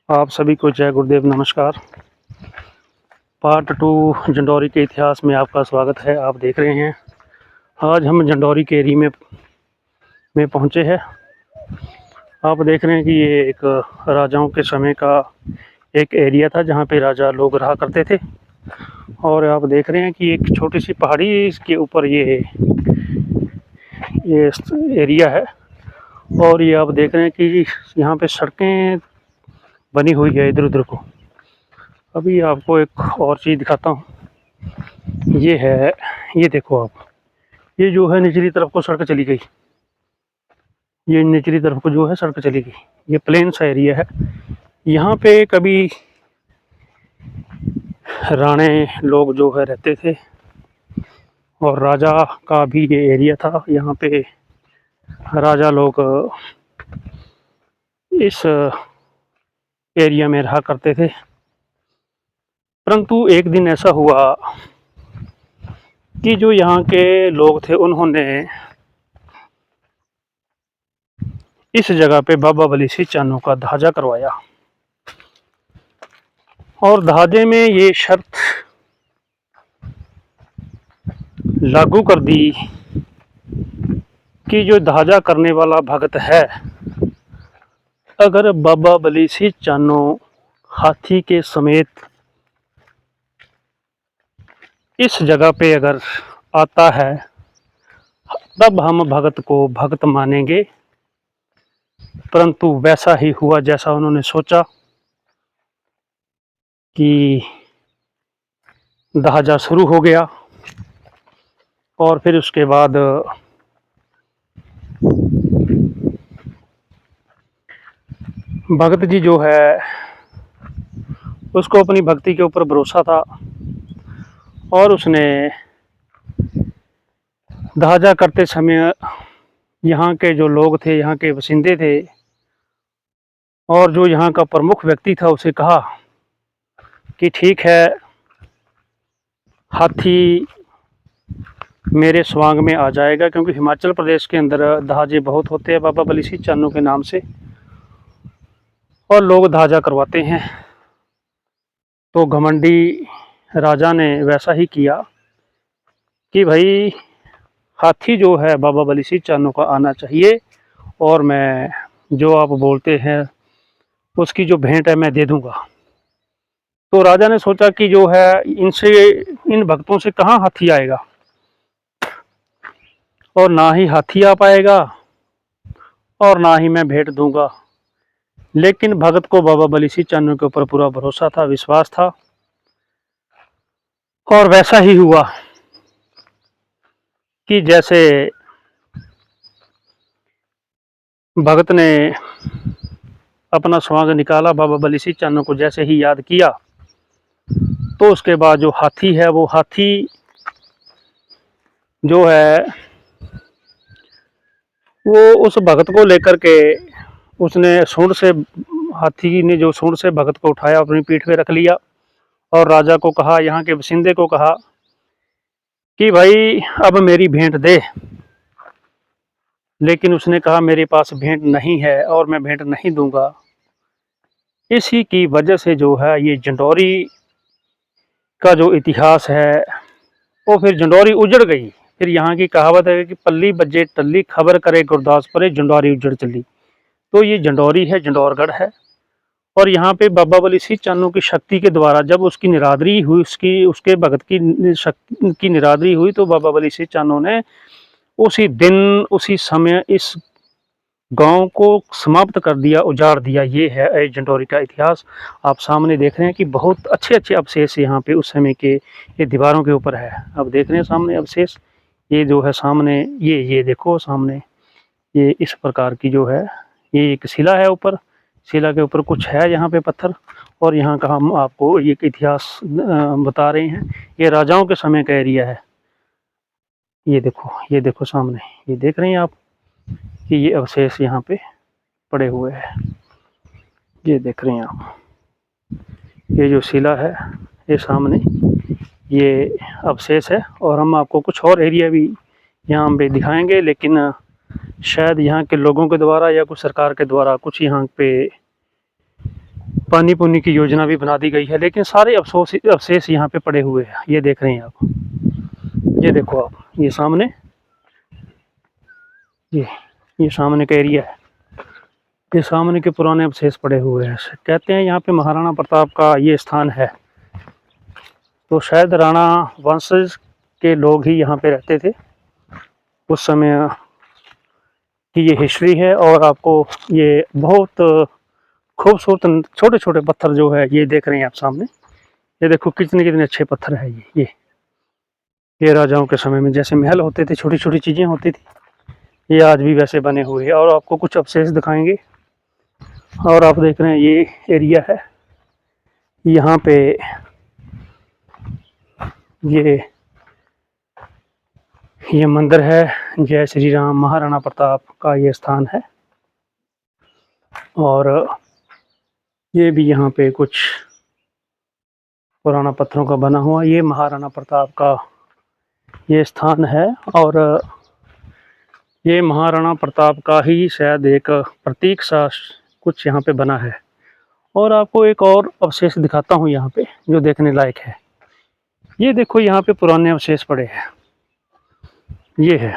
आप सभी को जय गुरुदेव नमस्कार। पार्ट 2 जंडौरी के इतिहास में आपका स्वागत है। आप देख रहे हैं आज हम जंडौरी के एरिया में पहुंचे हैं। आप देख रहे हैं कि ये एक राजाओं के समय का एक एरिया था जहां पे राजा लोग रहा करते थे। और आप देख रहे हैं कि एक छोटी सी पहाड़ी के ऊपर ये एरिया है। और ये आप देख रहे हैं कि यहाँ पे सड़कें बनी हुई है इधर उधर को। अभी आपको एक और चीज़ दिखाता हूँ। ये है, ये देखो आप, ये जो है निचली तरफ को सड़क चली गई। ये निचली तरफ को जो है सड़क चली गई। ये प्लेन सा एरिया है। यहाँ पे कभी राणे लोग जो है रहते थे और राजा का भी ये एरिया था। यहाँ पे राजा लोग इस एरिया में रहा करते थे। परंतु एक दिन ऐसा हुआ कि जो यहाँ के लोग थे उन्होंने इस जगह पे बाबा बली सिंह चानू का ध्वजा करवाया। और ध्वजे में ये शर्त लागू कर दी कि जो ध्वजा करने वाला भगत है, अगर बाबा बली सिंह चानू हाथी के समेत इस जगह पे अगर आता है तब हम भगत को भगत मानेंगे। परंतु वैसा ही हुआ जैसा उन्होंने सोचा कि ध्वजा शुरू हो गया। और फिर उसके बाद भगत जी जो है उसको अपनी भक्ति के ऊपर भरोसा था और उसने ध्वजा करते समय यहाँ के जो लोग थे, यहाँ के बसिंदे थे और जो यहाँ का प्रमुख व्यक्ति था उसे कहा कि ठीक है, हाथी मेरे स्वांग में आ जाएगा, क्योंकि हिमाचल प्रदेश के अंदर ध्वजे बहुत होते हैं बाबा बली सिंह चानू के नाम से और लोग ध्वजा करवाते हैं। तो घमंडी राजा ने वैसा ही किया कि भाई हाथी जो है बाबा बली सिंह चानू का आना चाहिए और मैं जो आप बोलते हैं उसकी जो भेंट है मैं दे दूंगा। तो राजा ने सोचा कि जो है इन भक्तों से कहाँ हाथी आएगा और ना ही हाथी आ पाएगा और ना ही मैं भेंट दूंगा। लेकिन भगत को बाबा बली सिंह चानू के ऊपर पूरा भरोसा था, विश्वास था और वैसा ही हुआ कि जैसे भगत ने अपना स्वांग निकाला, बाबा बली सिंह चानू को जैसे ही याद किया, तो उसके बाद जो हाथी है वो हाथी जो है वो उस भगत को लेकर के उसने सूंड से, हाथी ने जो सूंड से भगत को उठाया अपनी पीठ पे रख लिया और राजा को कहा, यहाँ के बसिंदे को कहा कि भाई अब मेरी भेंट दे। लेकिन उसने कहा मेरे पास भेंट नहीं है और मैं भेंट नहीं दूंगा। इसी की वजह से जो है ये जंडौरी का जो इतिहास है वो फिर जंडौरी उजड़ गई। फिर यहाँ की कहावत है कि पल्ली बजे टल्ली, खबर करे गुरदासपुर, जंडौरी उजड़ चली। तो ये जंडौरी है, जंडौरगढ़ है। और यहाँ पे बाबा बली सिंह चानू की शक्ति के द्वारा जब उसकी निरादरी हुई, उसके भगत की निरादरी हुई, तो बाबा बली सिंह चानू ने उसी दिन उसी समय इस गांव को समाप्त कर दिया, उजाड़ दिया। ये है जंडौरी का इतिहास। आप सामने देख रहे हैं कि बहुत अच्छे अच्छे अवशेष यहाँ पे उस समय के ये दीवारों के ऊपर है। अब देख रहे हैं सामने अवशेष, ये जो है सामने, ये देखो सामने, ये इस प्रकार की जो है ये एक शिला है। ऊपर शिला के ऊपर कुछ है यहाँ पे पत्थर, और यहाँ का हम आपको एक इतिहास बता रहे हैं। ये राजाओं के समय का एरिया है। ये देखो सामने, ये देख रहे हैं आप कि ये अवशेष यहाँ पे पड़े हुए हैं। ये देख रहे हैं आप, ये जो शिला है ये सामने ये अवशेष है। और हम आपको कुछ और एरिया भी यहाँ पे दिखाएंगे, लेकिन शायद यहाँ के लोगों के द्वारा या कुछ सरकार के द्वारा कुछ यहाँ पे पानी पुनी की योजना भी बना दी गई है, लेकिन सारे अवशेष यहाँ पे पड़े हुए हैं। ये देख रहे हैं आप, ये देखो आप, ये सामने, ये सामने का एरिया है, ये सामने के पुराने अवशेष पड़े हुए हैं। कहते हैं यहाँ पे महाराणा प्रताप का ये स्थान है, तो शायद राणा वंशज के लोग ही यहाँ पे रहते थे उस समय की ये हिस्ट्री है। और आपको ये बहुत खूबसूरत छोटे छोटे पत्थर जो है ये देख रहे हैं आप सामने, ये देखो कितने कितने अच्छे पत्थर है ये राजाओं के समय में जैसे महल होते थे, छोटी छोटी चीज़ें होती थी, ये आज भी वैसे बने हुए हैं। और आपको कुछ अवशेष दिखाएंगे। और आप देख रहे हैं ये एरिया है, यहाँ पे ये मंदिर है, जय श्री राम, महाराणा प्रताप का ये स्थान है। और ये भी यहाँ पे कुछ पुराना पत्थरों का बना हुआ ये महाराणा प्रताप का ये स्थान है। और ये महाराणा प्रताप का ही शायद एक प्रतीक सा कुछ यहाँ पे बना है। और आपको एक और अवशेष दिखाता हूँ यहाँ पे जो देखने लायक है। ये देखो यहाँ पे पुराने अवशेष पड़े हैं, ये है,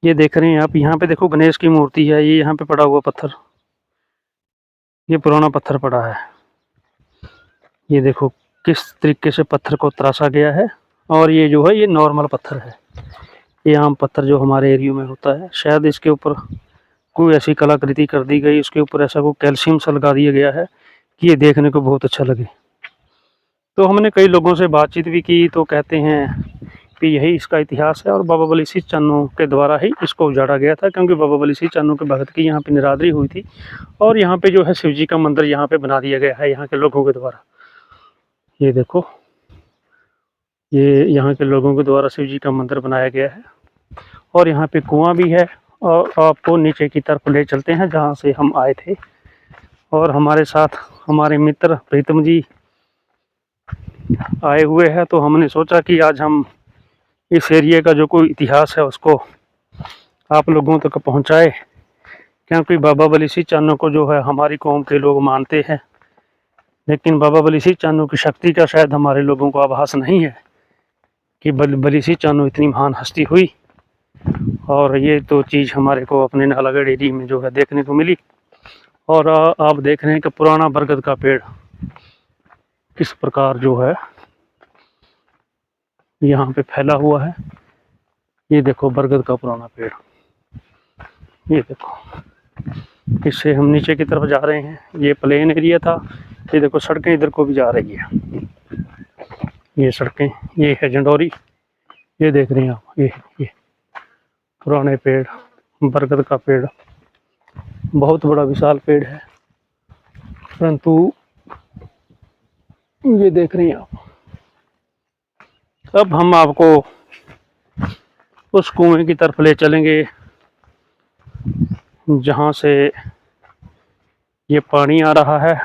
ये देख रहे हैं आप। यहाँ पे देखो गणेश की मूर्ति है, ये यहाँ पे पड़ा हुआ पत्थर, ये पुराना पत्थर पड़ा है। ये देखो किस तरीके से पत्थर को तराशा गया है। और ये जो है ये नॉर्मल पत्थर है, ये आम पत्थर जो हमारे एरिया में होता है। शायद इसके ऊपर कोई ऐसी कलाकृति कर दी गई, उसके ऊपर ऐसा कोई कैल्शियम सा लगा दिया गया है कि ये देखने को बहुत अच्छा लगे। तो हमने कई लोगों से बातचीत भी की, तो कहते हैं कि यही इसका इतिहास है और बाबा बली सिंह चान्नो के द्वारा ही इसको उजाड़ा गया था, क्योंकि बाबा बली सिंह चान्नो के भगत की यहाँ पे निरादरी हुई थी। और यहाँ पे जो है शिव जी का मंदिर यहाँ पे बना दिया गया है यहाँ के लोगों के द्वारा। ये देखो, ये यहाँ के लोगों के द्वारा शिव जी का मंदिर बनाया गया है। और यहाँ पे कुआं भी है। और आपको नीचे की तरफ ले चलते हैं जहाँ से हम आए थे। और हमारे साथ हमारे मित्र प्रीतम जी आए हुए हैं, तो हमने सोचा कि आज हम इस एरिया का जो कोई इतिहास है उसको आप लोगों तक पहुँचाए, क्योंकि बाबा बली सिंह चान्नो को जो है हमारी कौम के लोग मानते हैं, लेकिन बाबा बली सिंह चान्नो की शक्ति का शायद हमारे लोगों को आभास नहीं है कि बली सिंह चान्नो इतनी महान हस्ती हुई। और ये तो चीज़ हमारे को अपने नालागढ़ एरिया में जो है देखने को मिली। और आप देख रहे हैं कि पुराना बरगद का पेड़ किस प्रकार जो है यहाँ पे फैला हुआ है। ये देखो बरगद का पुराना पेड़, ये देखो। इससे हम नीचे की तरफ जा रहे हैं, ये प्लेन एरिया था। ये देखो सड़कें इधर को भी जा रही है, ये सड़कें, ये है जंडौरी, ये देख रहे हैं आप, ये पुराने पेड़, बरगद का पेड़, बहुत बड़ा विशाल पेड़ है। परंतु ये देख रहे हैं आप। अब हम आपको उस कुएं की तरफ ले चलेंगे जहाँ से ये पानी आ रहा है।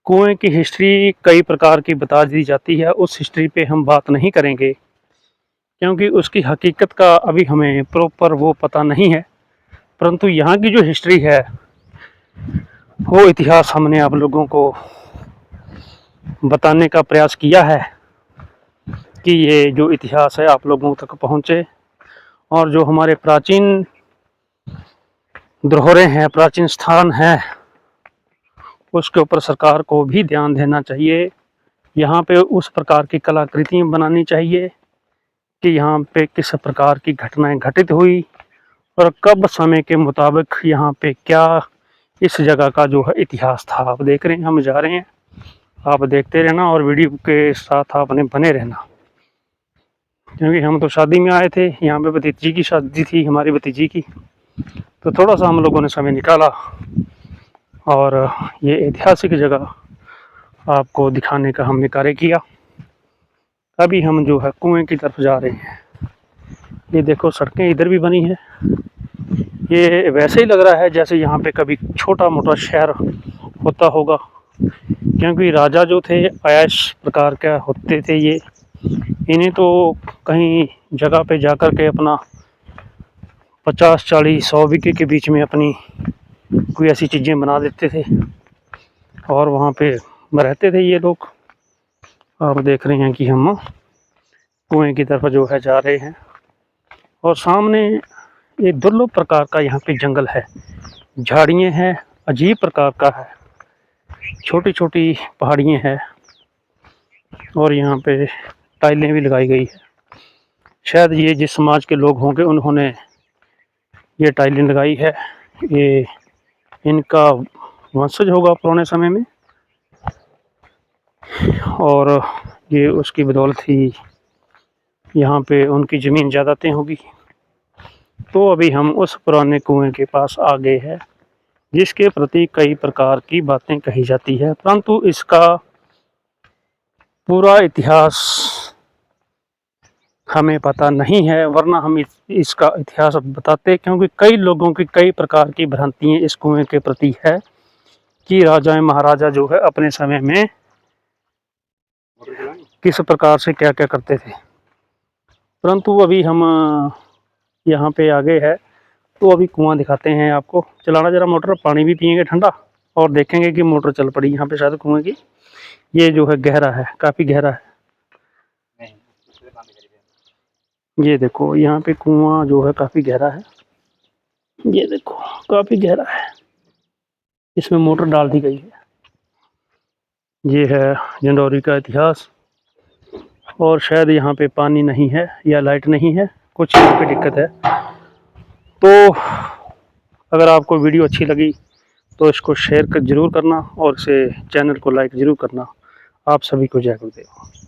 कुएं की हिस्ट्री कई प्रकार की बता दी जाती है, उस हिस्ट्री पे हम बात नहीं करेंगे, क्योंकि उसकी हकीकत का अभी हमें प्रॉपर वो पता नहीं है। परंतु यहाँ की जो हिस्ट्री है वो इतिहास हमने आप लोगों को बताने का प्रयास किया है कि ये जो इतिहास है आप लोगों तक पहुँचे। और जो हमारे प्राचीन धरोहरें हैं, प्राचीन स्थान हैं, उसके ऊपर सरकार को भी ध्यान देना चाहिए। यहाँ पे उस प्रकार की कलाकृतियाँ बनानी चाहिए कि यहाँ पे किस प्रकार की घटनाएं घटित हुई और कब समय के मुताबिक यहाँ पे क्या इस जगह का जो है इतिहास था। आप देख रहे हैं, हम जा रहे हैं, आप देखते रहना और वीडियो के साथ आपने बने रहना, क्योंकि हम तो शादी में आए थे, यहाँ पे भतीजी की शादी थी, हमारी भतीजी की, तो थोड़ा सा हम लोगों ने समय निकाला और ये ऐतिहासिक जगह आपको दिखाने का हमने कार्य किया। अभी हम जो है कुएं की तरफ जा रहे हैं। ये देखो सड़कें इधर भी बनी है, ये वैसे ही लग रहा है जैसे यहाँ पे कभी छोटा मोटा शहर होता होगा, क्योंकि राजा जो थे ऐश प्रकार का होते थे। ये इन्हें तो कहीं जगह पे जाकर के अपना 50, 40, 100 बीघे के बीच में अपनी कोई ऐसी चीज़ें बना देते थे और वहाँ पे रहते थे ये लोग। आप देख रहे हैं कि हम कुएं की तरफ जो है जा रहे हैं और सामने एक दुर्लभ प्रकार का यहाँ पे जंगल है, झाड़ियाँ हैं, अजीब प्रकार का है, छोटी छोटी पहाड़ियाँ हैं और यहाँ पे टाइलें भी लगाई गई है। शायद ये जिस समाज के लोग होंगे उन्होंने ये टाइलें लगाई है, ये इनका वंशज होगा पुराने समय में और ये उसकी बदौलत ही यहाँ पे उनकी ज़मीन ज़्यादातें होगी। तो अभी हम उस पुराने कुएं के पास आ गए हैं जिसके प्रति कई प्रकार की बातें कही जाती है, परंतु इसका पूरा इतिहास हमें पता नहीं है, वरना हम इसका इतिहास बताते, क्योंकि कई लोगों की कई प्रकार की भ्रांतियाँ इस कुएं के प्रति है कि राजा महाराजा जो है अपने समय में किस प्रकार से क्या क्या करते थे। परंतु अभी हम यहाँ पे आ गए हैं तो अभी कुआं दिखाते हैं आपको। चलाना जरा मोटर, पानी भी पियेंगे ठंडा और देखेंगे कि मोटर चल पड़ी यहाँ पे शायद कुएं की। ये जो है गहरा है, काफ़ी गहरा है। ये देखो यहाँ पे कुआं जो है काफ़ी गहरा है, ये देखो काफ़ी गहरा है, इसमें मोटर डाल दी गई है। ये है जंडौरी का इतिहास और शायद यहाँ पे पानी नहीं है या लाइट नहीं है, कुछ यहाँ पे दिक्कत है। तो अगर आपको वीडियो अच्छी लगी तो इसको शेयर ज़रूर करना और इसे चैनल को लाइक ज़रूर करना। आप सभी को जय गुरुदेव।